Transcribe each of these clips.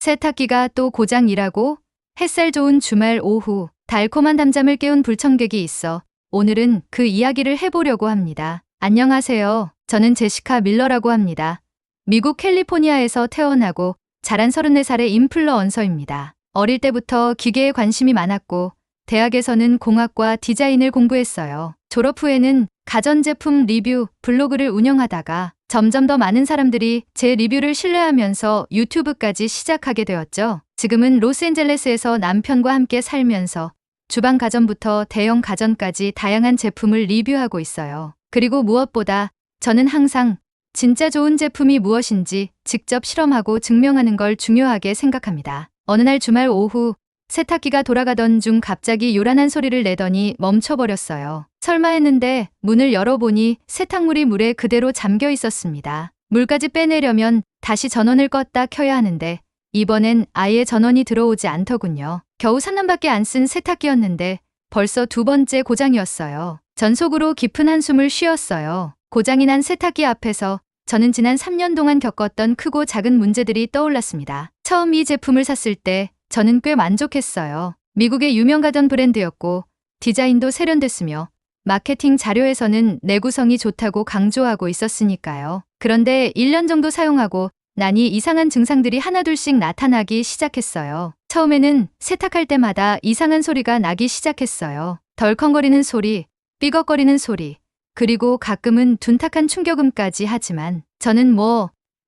세탁기가 또 고장이라고? 햇살 좋은 주말 오후 달콤한 담잠을 깨운 불청객이 있어 오늘은 그 이야기를 해보려고 합니다. 안녕하세요. 저는 제시카 밀러라고 합니다. 미국 캘리포니아에서 태어나고 자란 34살의 인플루언서입니다. 어릴 때부터 기계에 관심이 많았고 대학에서는 공학과 디자인을 공부했어요. 졸업 후에는 가전제품 리뷰 블로그를 운영하다가 점점 더 많은 사람들이 제 리뷰를 신뢰하면서 유튜브까지 시작하게 되었죠. 지금은 로스앤젤레스에서 남편과 함께 살면서 주방 가전부터 대형 가전까지 다양한 제품을 리뷰하고 있어요. 그리고 무엇보다 저는 항상 진짜 좋은 제품이 무엇인지 직접 실험하고 증명하는 걸 중요하게 생각합니다. 어느 날 주말 오후 세탁기가 돌아가던 중 갑자기 요란한 소리를 내더니 멈춰버렸어요. 설마 했는데 문을 열어보니 세탁물이 물에 그대로 잠겨 있었습니다. 물까지 빼내려면 다시 전원을 껐다 켜야 하는데 이번엔 아예 전원이 들어오지 않더군요. 겨우 3년밖에 안 쓴 세탁기였는데 벌써 두 번째 고장이었어요. 전 속으로 깊은 한숨을 쉬었어요. 고장이 난 세탁기 앞에서 저는 지난 3년 동안 겪었던 크고 작은 문제들이 떠올랐습니다. 처음 이 제품을 샀을 때 저는 꽤 만족했어요. 미국의 유명 가전 브랜드였고 디자인도 세련됐으며 마케팅 자료에서는 내구성이 좋다고 강조하고 있었으니까요. 그런데 1년 정도 사용하고 나니 이상한 증상들이 하나둘씩 나타나기 시작했어요. 처음에는 세탁할 때마다 이상한 소리가 나기 시작했어요. 덜컹거리는 소리, 삐걱거리는 소리, 그리고 가끔은 둔탁한 충격음까지. 하지만 저는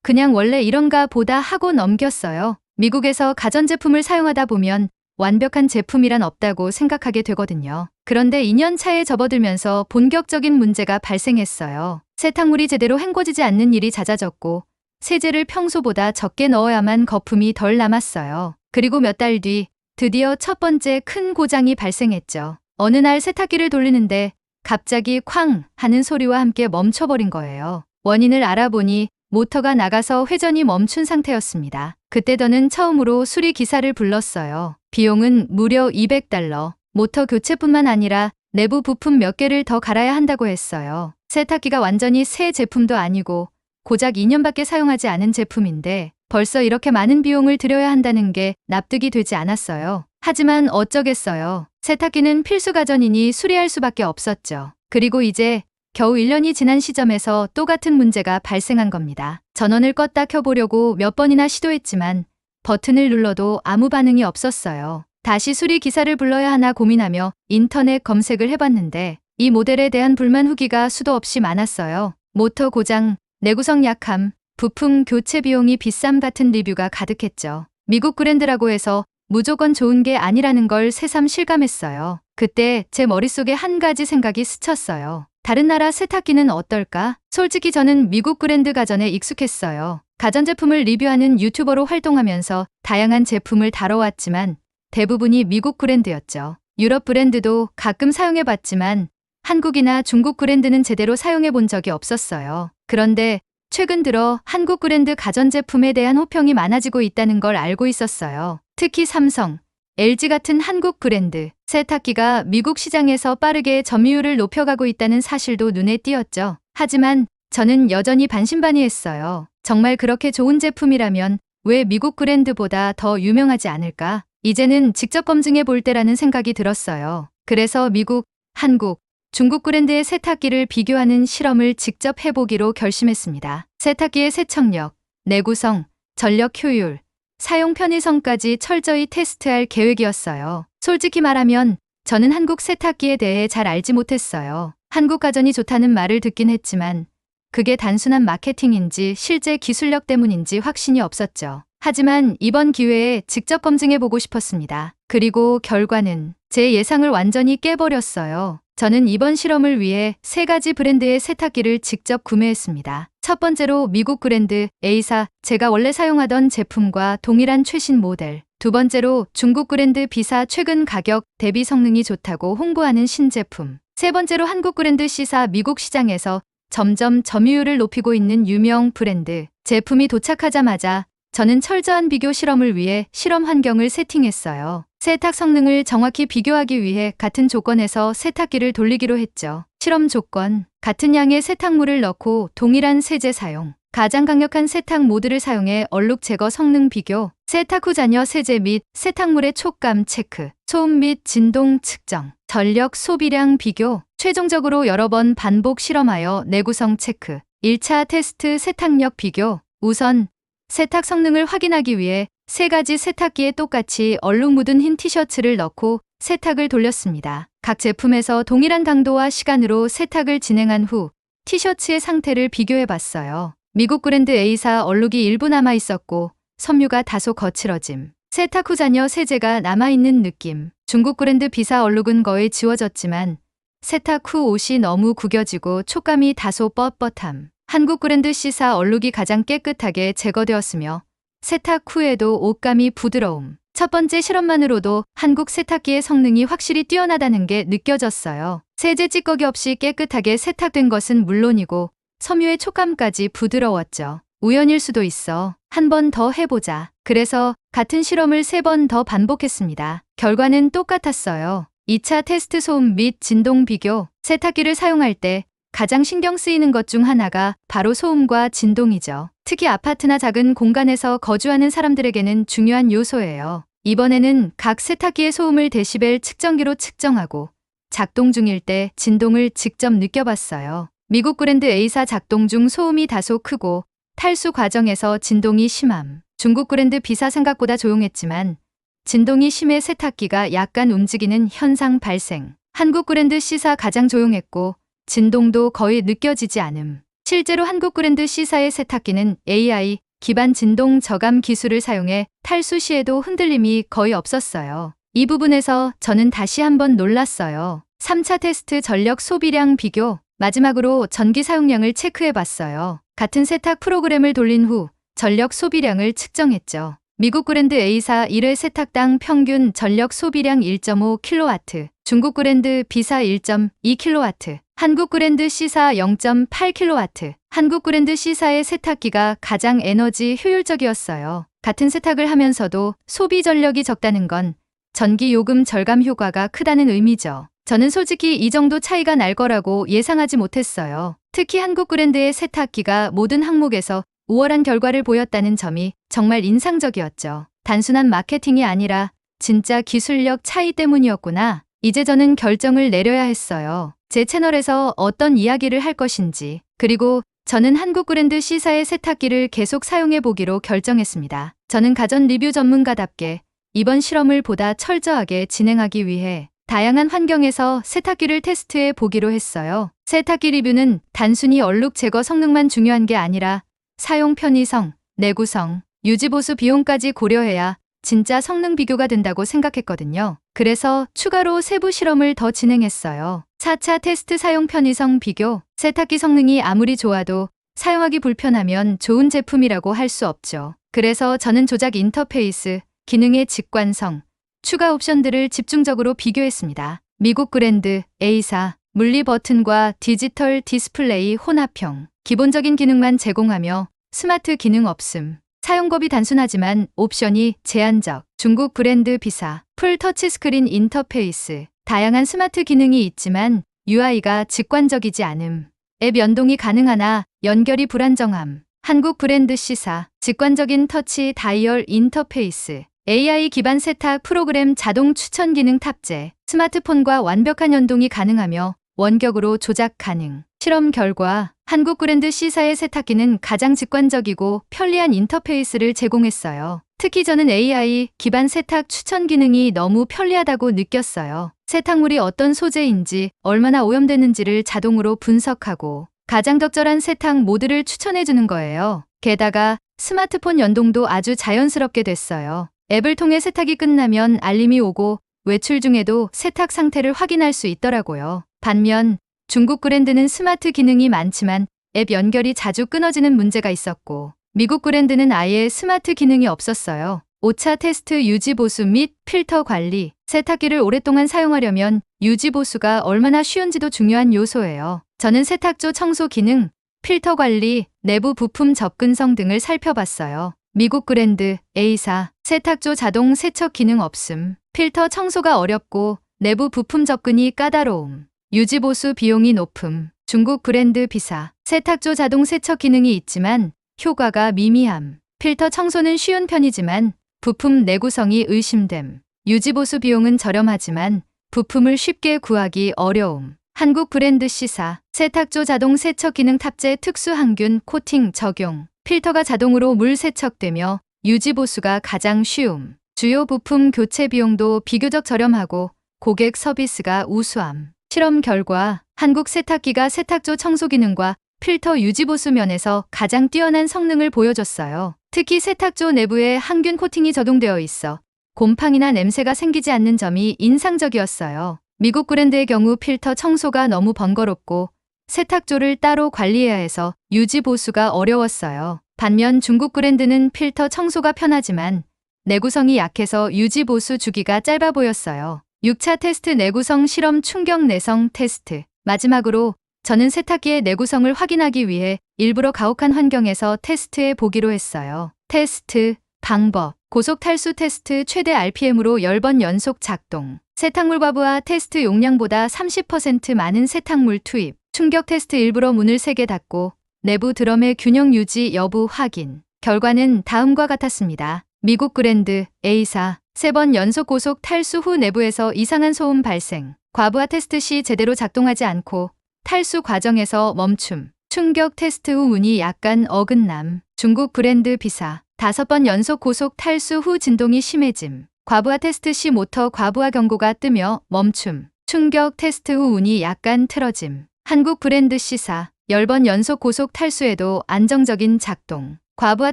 그냥 원래 이런가 보다 하고 넘겼어요. 미국에서 가전제품을 사용하다 보면 완벽한 제품이란 없다고 생각하게 되거든요. 그런데 2년 차에 접어들면서 본격적인 문제가 발생했어요. 세탁물이 제대로 헹궈지지 않는 일이 잦아졌고 세제를 평소보다 적게 넣어야만 거품이 덜 남았어요. 그리고 몇 달 뒤 드디어 첫 번째 큰 고장이 발생했죠. 어느 날 세탁기를 돌리는데 갑자기 쾅 하는 소리와 함께 멈춰버린 거예요. 원인을 알아보니 모터가 나가서 회전이 멈춘 상태였습니다. 그때 저는 처음으로 수리 기사를 불렀어요. 비용은 무려 $200. 모터 교체뿐만 아니라 내부 부품 몇 개를 더 갈아야 한다고 했어요. 세탁기가 완전히 새 제품도 아니고 고작 2년밖에 사용하지 않은 제품인데 벌써 이렇게 많은 비용을 들여야 한다는 게 납득이 되지 않았어요. 하지만 어쩌겠어요. 세탁기는 필수 가전이니 수리할 수밖에 없었죠. 그리고 이제 겨우 1년이 지난 시점에서 또 같은 문제가 발생한 겁니다. 전원을 껐다 켜보려고 몇 번이나 시도했지만 버튼을 눌러도 아무 반응이 없었어요. 다시 수리 기사를 불러야 하나 고민하며 인터넷 검색을 해봤는데 이 모델에 대한 불만 후기가 수도 없이 많았어요. 모터 고장, 내구성 약함, 부품 교체 비용이 비쌈 같은 리뷰가 가득했죠. 미국 브랜드라고 해서 무조건 좋은 게 아니라는 걸 새삼 실감했어요. 그때 제 머릿속에 한 가지 생각이 스쳤어요. 다른 나라 세탁기는 어떨까? 솔직히 저는 미국 브랜드 가전에 익숙했어요. 가전제품을 리뷰하는 유튜버로 활동하면서 다양한 제품을 다뤄왔지만 대부분이 미국 브랜드였죠. 유럽 브랜드도 가끔 사용해봤지만 한국이나 중국 브랜드는 제대로 사용해본 적이 없었어요. 그런데 최근 들어 한국 브랜드 가전제품에 대한 호평이 많아지고 있다는 걸 알고 있었어요. 특히 삼성, LG 같은 한국 브랜드 세탁기가 미국 시장에서 빠르게 점유율을 높여가고 있다는 사실도 눈에 띄었죠. 하지만 저는 여전히 반신반의했어요. 정말 그렇게 좋은 제품이라면 왜 미국 브랜드보다 더 유명하지 않을까? 이제는 직접 검증해 볼 때라는 생각이 들었어요. 그래서 미국, 한국, 중국 브랜드의 세탁기를 비교하는 실험을 직접 해보기로 결심했습니다. 세탁기의 세척력, 내구성, 전력 효율, 사용 편의성까지 철저히 테스트할 계획이었어요. 솔직히 말하면 저는 한국 세탁기에 대해 잘 알지 못했어요. 한국 가전이 좋다는 말을 듣긴 했지만 그게 단순한 마케팅인지 실제 기술력 때문인지 확신이 없었죠. 하지만 이번 기회에 직접 검증해보고 싶었습니다. 그리고 결과는 제 예상을 완전히 깨버렸어요. 저는 이번 실험을 위해 3가지 브랜드의 세탁기를 직접 구매했습니다. 첫 번째로 미국 브랜드 A사, 제가 원래 사용하던 제품과 동일한 최신 모델. 두 번째로 중국 브랜드 B사, 최근 가격 대비 성능이 좋다고 홍보하는 신제품. 세 번째로 한국 브랜드 C사, 미국 시장에서 점점 점유율을 높이고 있는 유명 브랜드. 제품이 도착하자마자 저는 철저한 비교 실험을 위해 실험 환경을 세팅했어요. 세탁 성능을 정확히 비교하기 위해 같은 조건에서 세탁기를 돌리기로 했죠. 실험 조건, 같은 양의 세탁물을 넣고 동일한 세제 사용. 가장 강력한 세탁 모드를 사용해 얼룩 제거 성능 비교, 세탁 후 잔여 세제 및 세탁물의 촉감 체크, 소음 및 진동 측정, 전력 소비량 비교, 최종적으로 여러 번 반복 실험하여 내구성 체크, 1차 테스트 세탁력 비교. 우선 세탁 성능을 확인하기 위해 3가지 세탁기에 똑같이 얼룩 묻은 흰 티셔츠를 넣고 세탁을 돌렸습니다. 각 제품에서 동일한 강도와 시간으로 세탁을 진행한 후 티셔츠의 상태를 비교해 봤어요. 미국 브랜드 A사 얼룩이 일부 남아 있었고 섬유가 다소 거칠어짐. 세탁 후 잔여 세제가 남아있는 느낌. 중국 브랜드 B사 얼룩은 거의 지워졌지만 세탁 후 옷이 너무 구겨지고 촉감이 다소 뻣뻣함. 한국 브랜드 C사 얼룩이 가장 깨끗하게 제거되었으며 세탁 후에도 옷감이 부드러움. 첫 번째 실험만으로도 한국 세탁기의 성능이 확실히 뛰어나다는 게 느껴졌어요. 세제 찌꺼기 없이 깨끗하게 세탁된 것은 물론이고 섬유의 촉감까지 부드러웠죠. 우연일 수도 있어. 한 번 더 해보자. 그래서 같은 실험을 3번 더 반복했습니다. 결과는 똑같았어요. 2차 테스트 소음 및 진동 비교. 세탁기를 사용할 때 가장 신경 쓰이는 것 중 하나가 바로 소음과 진동이죠. 특히 아파트나 작은 공간에서 거주하는 사람들에게는 중요한 요소예요. 이번에는 각 세탁기의 소음을 데시벨 측정기로 측정하고 작동 중일 때 진동을 직접 느껴봤어요. 미국 브랜드 A사 작동 중 소음이 다소 크고 탈수 과정에서 진동이 심함. 중국 브랜드 B사 생각보다 조용했지만 진동이 심해 세탁기가 약간 움직이는 현상 발생. 한국 브랜드 C사 가장 조용했고 진동도 거의 느껴지지 않음. 실제로 한국 브랜드 C사의 세탁기는 AI 기반 진동 저감 기술을 사용해 탈수 시에도 흔들림이 거의 없었어요. 이 부분에서 저는 다시 한번 놀랐어요. 3차 테스트 전력 소비량 비교. 마지막으로 전기 사용량을 체크해 봤어요. 같은 세탁 프로그램을 돌린 후 전력 소비량을 측정했죠. 미국 브랜드 A사 1회 세탁당 평균 전력 소비량 1.5kW, 중국 브랜드 B사 1.2kW, 한국 브랜드 C사 0.8kW. 한국 브랜드 C사의 세탁기가 가장 에너지 효율적이었어요. 같은 세탁을 하면서도 소비 전력이 적다는 건 전기 요금 절감 효과가 크다는 의미죠. 저는 솔직히 이 정도 차이가 날 거라고 예상하지 못했어요. 특히 한국 브랜드의 세탁기가 모든 항목에서 우월한 결과를 보였다는 점이 정말 인상적이었죠. 단순한 마케팅이 아니라 진짜 기술력 차이 때문이었구나. 이제 저는 결정을 내려야 했어요. 제 채널에서 어떤 이야기를 할 것인지. 그리고 저는 한국 브랜드 C사의 세탁기를 계속 사용해 보기로 결정했습니다. 저는 가전 리뷰 전문가답게 이번 실험을 보다 철저하게 진행하기 위해 다양한 환경에서 세탁기를 테스트해 보기로 했어요. 세탁기 리뷰는 단순히 얼룩 제거 성능만 중요한 게 아니라 사용 편의성, 내구성, 유지보수 비용까지 고려해야 진짜 성능 비교가 된다고 생각했거든요. 그래서 추가로 세부 실험을 더 진행했어요. 4차 테스트 사용 편의성 비교. 세탁기 성능이 아무리 좋아도 사용하기 불편하면 좋은 제품이라고 할 수 없죠. 그래서 저는 조작 인터페이스, 기능의 직관성, 추가 옵션들을 집중적으로 비교했습니다. 미국 브랜드 A사 물리 버튼과 디지털 디스플레이 혼합형. 기본적인 기능만 제공하며 스마트 기능 없음. 사용법이 단순하지만 옵션이 제한적. 중국 브랜드 B사 풀 터치스크린 인터페이스. 다양한 스마트 기능이 있지만 UI가 직관적이지 않음. 앱 연동이 가능하나 연결이 불안정함. 한국 브랜드 C사 직관적인 터치 다이얼 인터페이스. AI 기반 세탁 프로그램 자동 추천 기능 탑재. 스마트폰과 완벽한 연동이 가능하며 원격으로 조작 가능. 실험 결과 한국 브랜드 C사의 세탁기는 가장 직관적이고 편리한 인터페이스를 제공했어요. 특히 저는 AI 기반 세탁 추천 기능이 너무 편리하다고 느꼈어요. 세탁물이 어떤 소재인지, 얼마나 오염되는지를 자동으로 분석하고 가장 적절한 세탁 모드를 추천해주는 거예요. 게다가 스마트폰 연동도 아주 자연스럽게 됐어요. 앱을 통해 세탁이 끝나면 알림이 오고 외출 중에도 세탁 상태를 확인할 수 있더라고요. 반면 중국 브랜드는 스마트 기능이 많지만 앱 연결이 자주 끊어지는 문제가 있었고 미국 브랜드는 아예 스마트 기능이 없었어요. 5차 테스트 유지보수 및 필터 관리. 세탁기를 오랫동안 사용하려면 유지보수가 얼마나 쉬운지도 중요한 요소예요. 저는 세탁조 청소 기능, 필터 관리, 내부 부품 접근성 등을 살펴봤어요. 미국 브랜드 A사 세탁조 자동 세척 기능 없음. 필터 청소가 어렵고 내부 부품 접근이 까다로움. 유지보수 비용이 높음. 중국 브랜드 B사 세탁조 자동 세척 기능이 있지만 효과가 미미함. 필터 청소는 쉬운 편이지만 부품 내구성이 의심됨. 유지보수 비용은 저렴하지만 부품을 쉽게 구하기 어려움. 한국 브랜드 C사. 세탁조 자동 세척 기능 탑재 특수 항균 코팅 적용. 필터가 자동으로 물 세척되며 유지보수가 가장 쉬움. 주요 부품 교체 비용도 비교적 저렴하고 고객 서비스가 우수함. 실험 결과 한국 세탁기가 세탁조 청소 기능과 필터 유지보수 면에서 가장 뛰어난 성능을 보여줬어요. 특히 세탁조 내부에 항균 코팅이 적용되어 있어 곰팡이나 냄새가 생기지 않는 점이 인상적이었어요. 미국 브랜드의 경우 필터 청소가 너무 번거롭고 세탁조를 따로 관리해야 해서 유지보수가 어려웠어요. 반면 중국 브랜드는 필터 청소가 편하지만 내구성이 약해서 유지보수 주기가 짧아 보였어요. 6차 테스트 내구성 실험 충격 내성 테스트. 마지막으로 저는 세탁기의 내구성을 확인하기 위해 일부러 가혹한 환경에서 테스트해 보기로 했어요. 테스트 방법. 고속 탈수 테스트 최대 RPM으로 10번 연속 작동. 세탁물 과부하 테스트 용량보다 30% 많은 세탁물 투입. 충격 테스트 일부러 문을 3개 닫고 내부 드럼의 균형 유지 여부 확인. 결과는 다음과 같았습니다. 미국 브랜드 A사. 3번 연속 고속 탈수 후 내부에서 이상한 소음 발생. 과부하 테스트 시 제대로 작동하지 않고 탈수 과정에서 멈춤. 충격 테스트 후 문이 약간 어긋남. 중국 브랜드 B사. 5번 연속 고속 탈수 후 진동이 심해짐. 과부하 테스트 시 모터 과부하 경고가 뜨며 멈춤. 충격 테스트 후 문이 약간 틀어짐. 한국 브랜드 C사. 10번 연속 고속 탈수에도 안정적인 작동. 과부하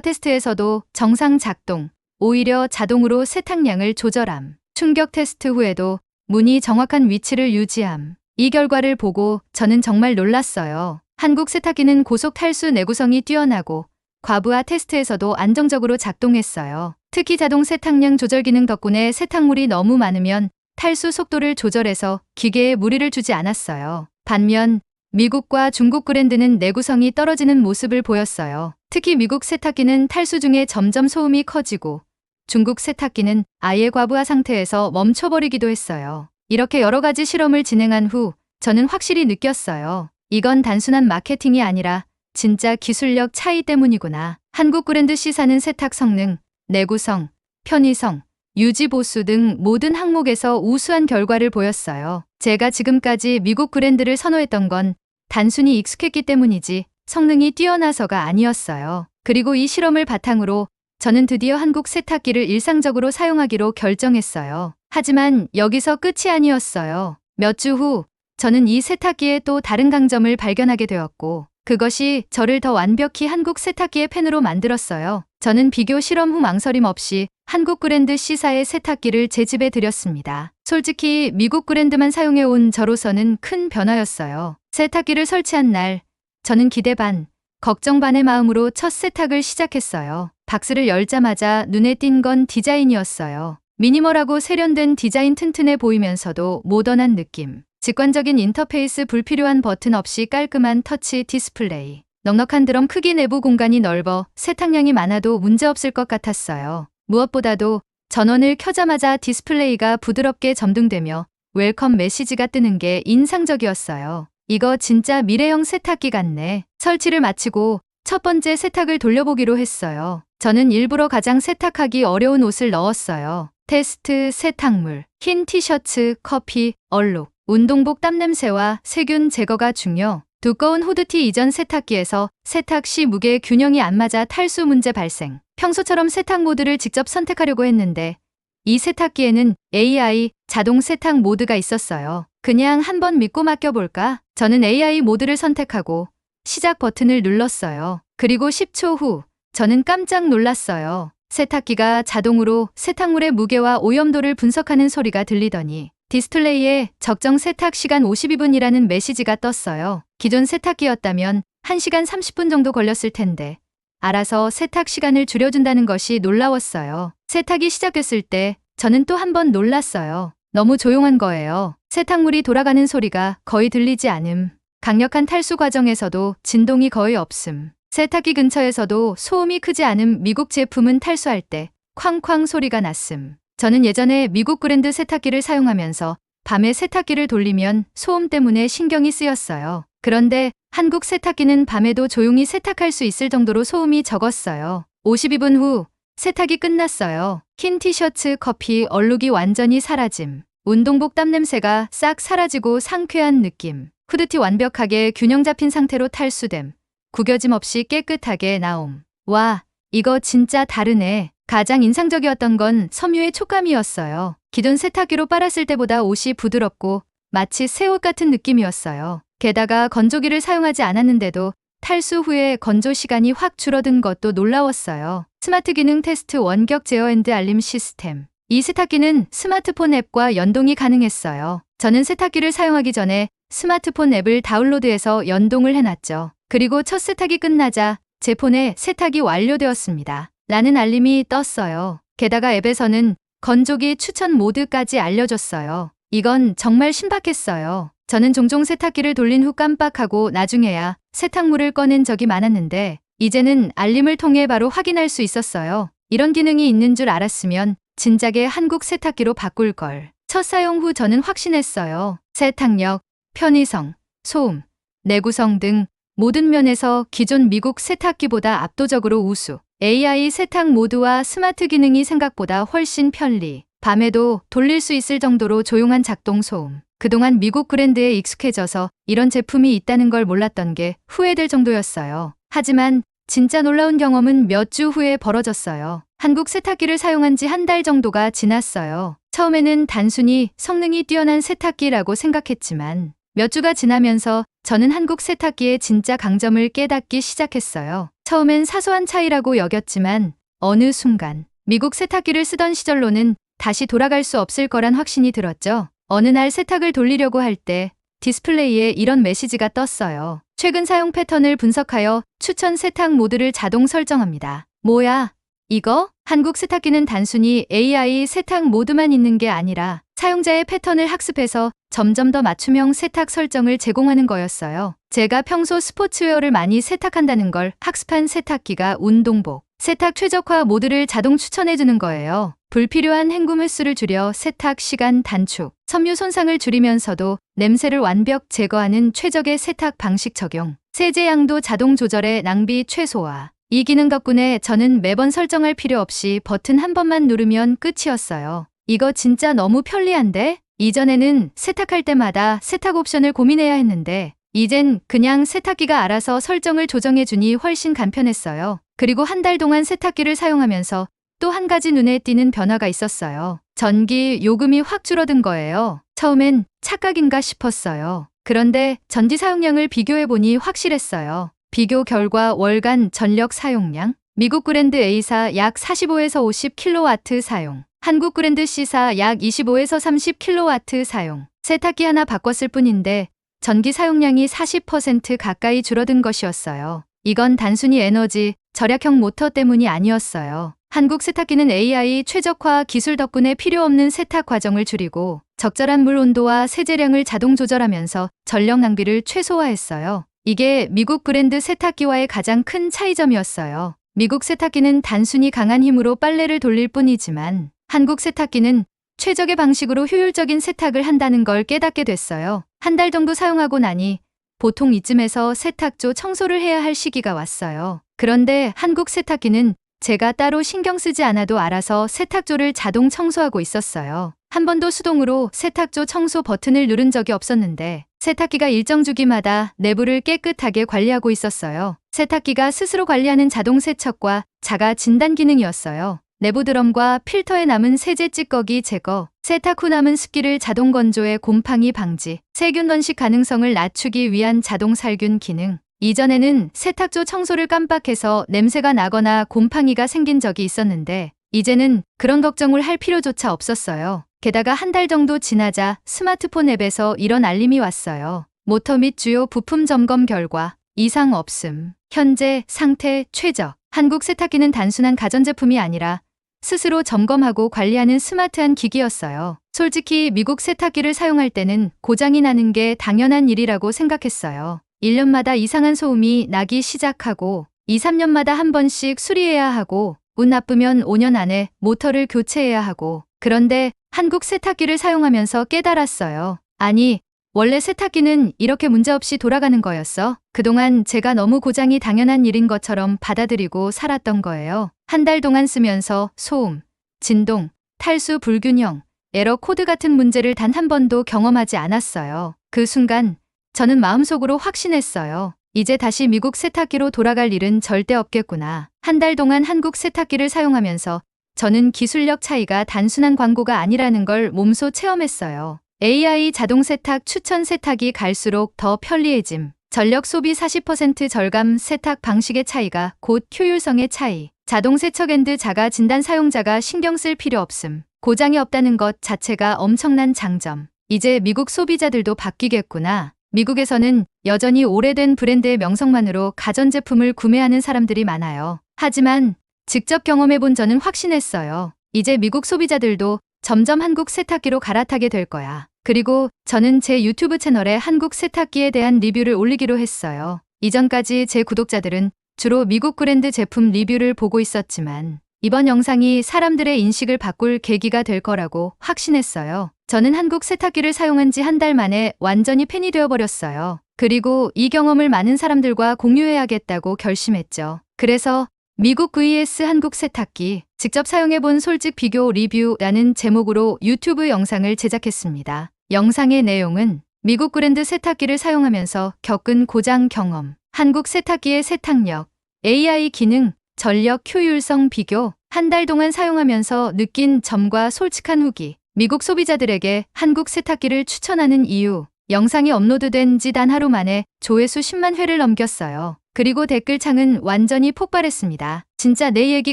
테스트에서도 정상 작동. 오히려 자동으로 세탁량을 조절함. 충격 테스트 후에도 문이 정확한 위치를 유지함. 이 결과를 보고 저는 정말 놀랐어요. 한국 세탁기는 고속 탈수 내구성이 뛰어나고 과부하 테스트에서도 안정적으로 작동했어요. 특히 자동 세탁량 조절 기능 덕분에 세탁물이 너무 많으면 탈수 속도를 조절해서 기계에 무리를 주지 않았어요. 반면 미국과 중국 브랜드는 내구성이 떨어지는 모습을 보였어요. 특히 미국 세탁기는 탈수 중에 점점 소음이 커지고 중국 세탁기는 아예 과부하 상태에서 멈춰버리기도 했어요. 이렇게 여러 가지 실험을 진행한 후 저는 확실히 느꼈어요. 이건 단순한 마케팅이 아니라 진짜 기술력 차이 때문이구나. 한국 브랜드 C사는 세탁 성능, 내구성, 편의성, 유지보수 등 모든 항목에서 우수한 결과를 보였어요. 제가 지금까지 미국 브랜드를 선호했던 건 단순히 익숙했기 때문이지 성능이 뛰어나서가 아니었어요. 그리고 이 실험을 바탕으로 저는 드디어 한국 세탁기를 일상적으로 사용하기로 결정했어요. 하지만 여기서 끝이 아니었어요. 몇 주 후 저는 이 세탁기의 또 다른 강점을 발견하게 되었고 그것이 저를 더 완벽히 한국 세탁기의 팬으로 만들었어요. 저는 비교 실험 후 망설임 없이 한국 브랜드 C사의 세탁기를 제 집에 들였습니다. 솔직히 미국 브랜드만 사용해온 저로서는 큰 변화였어요. 세탁기를 설치한 날 저는 기대 반, 걱정 반의 마음으로 첫 세탁을 시작했어요. 박스를 열자마자 눈에 띈 건 디자인이었어요. 미니멀하고 세련된 디자인 튼튼해 보이면서도 모던한 느낌. 직관적인 인터페이스 불필요한 버튼 없이 깔끔한 터치 디스플레이. 넉넉한 드럼 크기 내부 공간이 넓어 세탁량이 많아도 문제없을 것 같았어요. 무엇보다도 전원을 켜자마자 디스플레이가 부드럽게 점등되며 웰컴 메시지가 뜨는 게 인상적이었어요. 이거 진짜 미래형 세탁기 같네. 설치를 마치고 첫 번째 세탁을 돌려보기로 했어요. 저는 일부러 가장 세탁하기 어려운 옷을 넣었어요. 테스트 세탁물, 흰 티셔츠, 커피, 얼룩, 운동복 땀 냄새와 세균 제거가 중요. 두꺼운 후드티 이전 세탁기에서 세탁 시 무게 균형이 안 맞아 탈수 문제 발생. 평소처럼 세탁 모드를 직접 선택하려고 했는데 이 세탁기에는 AI 자동 세탁 모드가 있었어요. 그냥 한번 믿고 맡겨볼까? 저는 AI 모드를 선택하고 시작 버튼을 눌렀어요. 그리고 10초 후 저는 깜짝 놀랐어요. 세탁기가 자동으로 세탁물의 무게와 오염도를 분석하는 소리가 들리더니 디스플레이에 적정 세탁 시간 52분이라는 메시지가 떴어요. 기존 세탁기였다면 1시간 30분 정도 걸렸을 텐데 알아서 세탁 시간을 줄여준다는 것이 놀라웠어요. 세탁이 시작됐을 때 저는 또 한 번 놀랐어요. 너무 조용한 거예요. 세탁물이 돌아가는 소리가 거의 들리지 않음. 강력한 탈수 과정에서도 진동이 거의 없음. 세탁기 근처에서도 소음이 크지 않음. 미국 제품은 탈수할 때 쾅쾅 소리가 났음. 저는 예전에 미국 브랜드 세탁기를 사용하면서 밤에 세탁기를 돌리면 소음 때문에 신경이 쓰였어요. 그런데 한국 세탁기는 밤에도 조용히 세탁할 수 있을 정도로 소음이 적었어요. 52분 후 세탁이 끝났어요. 흰 티셔츠, 커피, 얼룩이 완전히 사라짐. 운동복 땀 냄새가 싹 사라지고 상쾌한 느낌. 후드티 완벽하게 균형 잡힌 상태로 탈수됨. 구겨짐 없이 깨끗하게 나옴. 와, 이거 진짜 다르네. 가장 인상적이었던 건 섬유의 촉감이었어요. 기존 세탁기로 빨았을 때보다 옷이 부드럽고 마치 새 옷 같은 느낌이었어요. 게다가 건조기를 사용하지 않았는데도 탈수 후에 건조 시간이 확 줄어든 것도 놀라웠어요. 스마트 기능 테스트 원격 제어핸드 알림 시스템. 이 세탁기는 스마트폰 앱과 연동이 가능했어요. 저는 세탁기를 사용하기 전에 스마트폰 앱을 다운로드해서 연동을 해놨죠. 그리고 첫 세탁이 끝나자 제 폰에 세탁이 완료되었습니다. 라는 알림이 떴어요. 게다가 앱에서는 건조기 추천 모드까지 알려줬어요. 이건 정말 신박했어요. 저는 종종 세탁기를 돌린 후 깜빡하고 나중에야 세탁물을 꺼낸 적이 많았는데 이제는 알림을 통해 바로 확인할 수 있었어요. 이런 기능이 있는 줄 알았으면 진작에 한국 세탁기로 바꿀 걸. 첫 사용 후 저는 확신했어요. 세탁력, 편의성, 소음, 내구성 등 모든 면에서 기존 미국 세탁기보다 압도적으로 우수. AI 세탁 모드와 스마트 기능이 생각보다 훨씬 편리. 밤에도 돌릴 수 있을 정도로 조용한 작동 소음. 그동안 미국 브랜드에 익숙해져서 이런 제품이 있다는 걸 몰랐던 게 후회될 정도였어요. 하지만 진짜 놀라운 경험은 몇 주 후에 벌어졌어요. 한국 세탁기를 사용한 지 한 달 정도가 지났어요. 처음에는 단순히 성능이 뛰어난 세탁기라고 생각했지만 몇 주가 지나면서 저는 한국 세탁기의 진짜 강점을 깨닫기 시작했어요. 처음엔 사소한 차이라고 여겼지만 어느 순간 미국 세탁기를 쓰던 시절로는 다시 돌아갈 수 없을 거란 확신이 들었죠. 어느 날 세탁을 돌리려고 할 때 디스플레이에 이런 메시지가 떴어요. 최근 사용 패턴을 분석하여 추천 세탁 모드를 자동 설정합니다. 뭐야? 이거? 한국 세탁기는 단순히 AI 세탁 모드만 있는 게 아니라 사용자의 패턴을 학습해서 점점 더 맞춤형 세탁 설정을 제공하는 거였어요. 제가 평소 스포츠웨어를 많이 세탁한다는 걸 학습한 세탁기가 운동복, 세탁 최적화 모드를 자동 추천해주는 거예요. 불필요한 헹굼 횟수를 줄여 세탁 시간 단축, 섬유 손상을 줄이면서도 냄새를 완벽 제거하는 최적의 세탁 방식 적용, 세제 양도 자동 조절해 낭비 최소화. 이 기능 덕분에 저는 매번 설정할 필요 없이 버튼 한 번만 누르면 끝이었어요. 이거 진짜 너무 편리한데? 이전에는 세탁할 때마다 세탁 옵션을 고민해야 했는데 이젠 그냥 세탁기가 알아서 설정을 조정해주니 훨씬 간편했어요. 그리고 한 달 동안 세탁기를 사용하면서 또 한 가지 눈에 띄는 변화가 있었어요. 전기 요금이 확 줄어든 거예요. 처음엔 착각인가 싶었어요. 그런데 전기 사용량을 비교해보니 확실했어요. 비교 결과 월간 전력 사용량, 미국 브랜드 A사 약 45에서 50kW 사용, 한국 브랜드 C사 약 25에서 30kW 사용. 세탁기 하나 바꿨을 뿐인데 전기 사용량이 40% 가까이 줄어든 것이었어요. 이건 단순히 에너지 절약형 모터 때문이 아니었어요. 한국 세탁기는 AI 최적화 기술 덕분에 필요 없는 세탁 과정을 줄이고 적절한 물 온도와 세제량을 자동 조절하면서 전력 낭비를 최소화했어요. 이게 미국 브랜드 세탁기와의 가장 큰 차이점이었어요. 미국 세탁기는 단순히 강한 힘으로 빨래를 돌릴 뿐이지만 한국 세탁기는 최적의 방식으로 효율적인 세탁을 한다는 걸 깨닫게 됐어요. 한 달 정도 사용하고 나니 보통 이쯤에서 세탁조 청소를 해야 할 시기가 왔어요. 그런데 한국 세탁기는 제가 따로 신경 쓰지 않아도 알아서 세탁조를 자동 청소하고 있었어요. 한 번도 수동으로 세탁조 청소 버튼을 누른 적이 없었는데 세탁기가 일정 주기마다 내부를 깨끗하게 관리하고 있었어요. 세탁기가 스스로 관리하는 자동 세척과 자가 진단 기능이었어요. 내부 드럼과 필터에 남은 세제 찌꺼기 제거, 세탁 후 남은 습기를 자동 건조해 곰팡이 방지, 세균 번식 가능성을 낮추기 위한 자동 살균 기능. 이전에는 세탁조 청소를 깜빡해서 냄새가 나거나 곰팡이가 생긴 적이 있었는데 이제는 그런 걱정을 할 필요조차 없었어요. 게다가 한 달 정도 지나자 스마트폰 앱에서 이런 알림이 왔어요. 모터 및 주요 부품 점검 결과 이상 없음. 현재 상태 최적. 한국 세탁기는 단순한 가전제품이 아니라 스스로 점검하고 관리하는 스마트한 기기였어요. 솔직히 미국 세탁기를 사용할 때는 고장이 나는 게 당연한 일이라고 생각했어요. 1년마다 이상한 소음이 나기 시작하고 2, 3년마다 한 번씩 수리해야 하고 운 나쁘면 5년 안에 모터를 교체해야 하고 그런데 한국 세탁기를 사용하면서 깨달았어요. 아니, 원래 세탁기는 이렇게 문제없이 돌아가는 거였어. 그동안 제가 너무 고장이 당연한 일인 것처럼 받아들이고 살았던 거예요. 한 달 동안 쓰면서 소음, 진동, 탈수 불균형, 에러 코드 같은 문제를 단 한 번도 경험하지 않았어요. 그 순간 저는 마음속으로 확신했어요. 이제 다시 미국 세탁기로 돌아갈 일은 절대 없겠구나. 한 달 동안 한국 세탁기를 사용하면서 저는 기술력 차이가 단순한 광고가 아니라는 걸 몸소 체험했어요. AI 자동 세탁 추천 세탁이 갈수록 더 편리해짐. 전력 소비 40% 절감 세탁 방식의 차이가 곧 효율성의 차이. 자동 세척&자가 진단 사용자가 신경 쓸 필요 없음. 고장이 없다는 것 자체가 엄청난 장점. 이제 미국 소비자들도 바뀌겠구나. 미국에서는 여전히 오래된 브랜드의 명성만으로 가전제품을 구매하는 사람들이 많아요. 하지만 직접 경험해본 저는 확신했어요. 이제 미국 소비자들도 점점 한국 세탁기로 갈아타게 될 거야. 그리고 저는 제 유튜브 채널에 한국 세탁기에 대한 리뷰를 올리기로 했어요. 이전까지 제 구독자들은 주로 미국 브랜드 제품 리뷰를 보고 있었지만 이번 영상이 사람들의 인식을 바꿀 계기가 될 거라고 확신했어요. 저는 한국 세탁기를 사용한 지 한 달 만에 완전히 팬이 되어버렸어요. 그리고 이 경험을 많은 사람들과 공유해야겠다고 결심했죠. 그래서 미국 vs 한국 세탁기, 직접 사용해본 솔직 비교 리뷰라는 제목으로 유튜브 영상을 제작했습니다. 영상의 내용은 미국 브랜드 세탁기를 사용하면서 겪은 고장 경험, 한국 세탁기의 세탁력, AI 기능, 전력 효율성 비교, 한 달 동안 사용하면서 느낀 점과 솔직한 후기, 미국 소비자들에게 한국 세탁기를 추천하는 이유. 영상이 업로드된 지 단 하루 만에 조회수 10만 회를 넘겼어요. 그리고 댓글창은 완전히 폭발했습니다. 진짜 내 얘기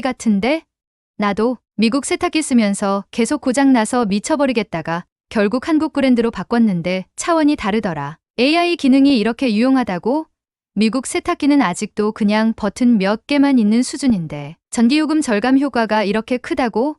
같은데? 나도 미국 세탁기 쓰면서 계속 고장나서 미쳐버리겠다가 결국 한국 브랜드로 바꿨는데 차원이 다르더라. AI 기능이 이렇게 유용하다고? 미국 세탁기는 아직도 그냥 버튼 몇 개만 있는 수준인데 전기요금 절감 효과가 이렇게 크다고?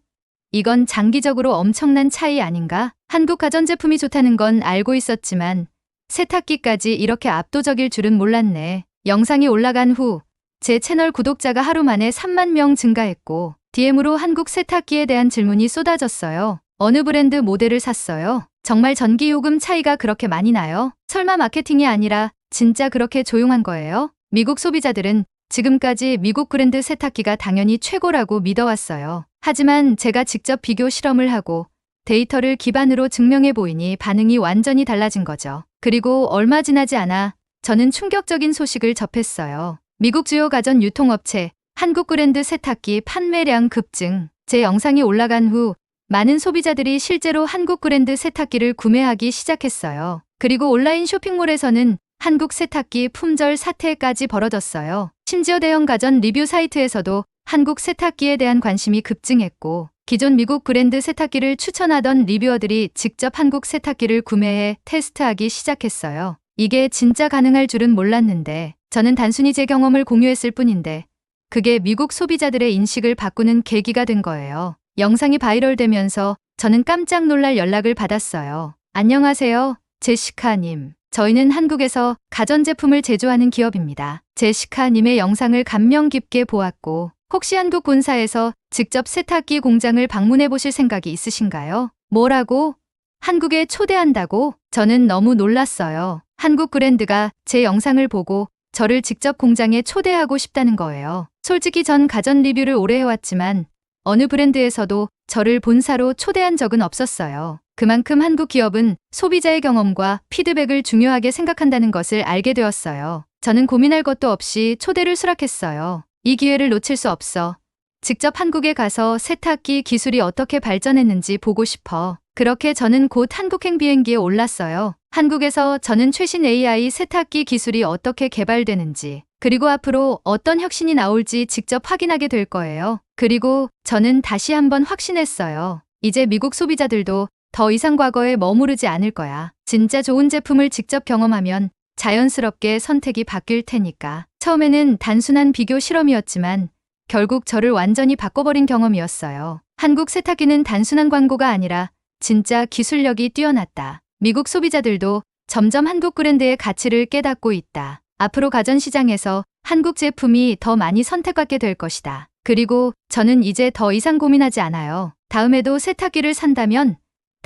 이건 장기적으로 엄청난 차이 아닌가? 한국 가전제품이 좋다는 건 알고 있었지만 세탁기까지 이렇게 압도적일 줄은 몰랐네. 영상이 올라간 후 제 채널 구독자가 하루 만에 3만 명 증가했고 DM으로 한국 세탁기에 대한 질문이 쏟아졌어요. 어느 브랜드 모델을 샀어요? 정말 전기요금 차이가 그렇게 많이 나요? 설마 마케팅이 아니라 진짜 그렇게 조용한 거예요? 미국 소비자들은 지금까지 미국 브랜드 세탁기가 당연히 최고라고 믿어왔어요. 하지만 제가 직접 비교 실험을 하고 데이터를 기반으로 증명해 보이니 반응이 완전히 달라진 거죠. 그리고 얼마 지나지 않아 저는 충격적인 소식을 접했어요. 미국 주요 가전 유통업체 한국 브랜드 세탁기 판매량 급증. 제 영상이 올라간 후 많은 소비자들이 실제로 한국 브랜드 세탁기를 구매하기 시작했어요. 그리고 온라인 쇼핑몰에서는 한국 세탁기 품절 사태까지 벌어졌어요. 심지어 대형 가전 리뷰 사이트에서도 한국 세탁기에 대한 관심이 급증했고 기존 미국 브랜드 세탁기를 추천하던 리뷰어들이 직접 한국 세탁기를 구매해 테스트하기 시작했어요. 이게 진짜 가능할 줄은 몰랐는데 저는 단순히 제 경험을 공유했을 뿐인데 그게 미국 소비자들의 인식을 바꾸는 계기가 된 거예요. 영상이 바이럴되면서 저는 깜짝 놀랄 연락을 받았어요. 안녕하세요, 제시카님. 저희는 한국에서 가전제품을 제조하는 기업입니다. 제시카님의 영상을 감명 깊게 보았고 혹시 한국 본사에서 직접 세탁기 공장을 방문해 보실 생각이 있으신가요? 뭐라고? 한국에 초대한다고? 저는 너무 놀랐어요. 한국 브랜드가 제 영상을 보고 저를 직접 공장에 초대하고 싶다는 거예요. 솔직히 전 가전 리뷰를 오래 해왔지만 어느 브랜드에서도 저를 본사로 초대한 적은 없었어요. 그만큼 한국 기업은 소비자의 경험과 피드백을 중요하게 생각한다는 것을 알게 되었어요. 저는 고민할 것도 없이 초대를 수락했어요. 이 기회를 놓칠 수 없어. 직접 한국에 가서 세탁기 기술이 어떻게 발전했는지 보고 싶어. 그렇게 저는 곧 한국행 비행기에 올랐어요. 한국에서 저는 최신 AI 세탁기 기술이 어떻게 개발되는지, 그리고 앞으로 어떤 혁신이 나올지 직접 확인하게 될 거예요. 그리고 저는 다시 한번 확신했어요. 이제 미국 소비자들도 더 이상 과거에 머무르지 않을 거야. 진짜 좋은 제품을 직접 경험하면 자연스럽게 선택이 바뀔 테니까. 처음에는 단순한 비교 실험이었지만 결국 저를 완전히 바꿔버린 경험이었어요. 한국 세탁기는 단순한 광고가 아니라 진짜 기술력이 뛰어났다. 미국 소비자들도 점점 한국 브랜드의 가치를 깨닫고 있다. 앞으로 가전시장에서 한국 제품이 더 많이 선택받게 될 것이다. 그리고 저는 이제 더 이상 고민하지 않아요. 다음에도 세탁기를 산다면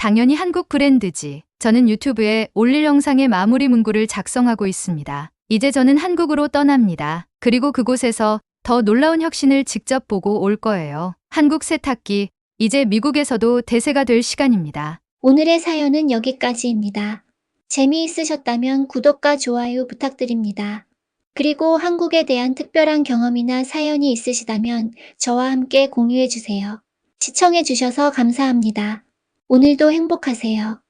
당연히 한국 브랜드지. 저는 유튜브에 올릴 영상의 마무리 문구를 작성하고 있습니다. 이제 저는 한국으로 떠납니다. 그리고 그곳에서 더 놀라운 혁신을 직접 보고 올 거예요. 한국 세탁기, 이제 미국에서도 대세가 될 시간입니다. 오늘의 사연은 여기까지입니다. 재미있으셨다면 구독과 좋아요 부탁드립니다. 그리고 한국에 대한 특별한 경험이나 사연이 있으시다면 저와 함께 공유해 주세요. 시청해 주셔서 감사합니다. 오늘도 행복하세요.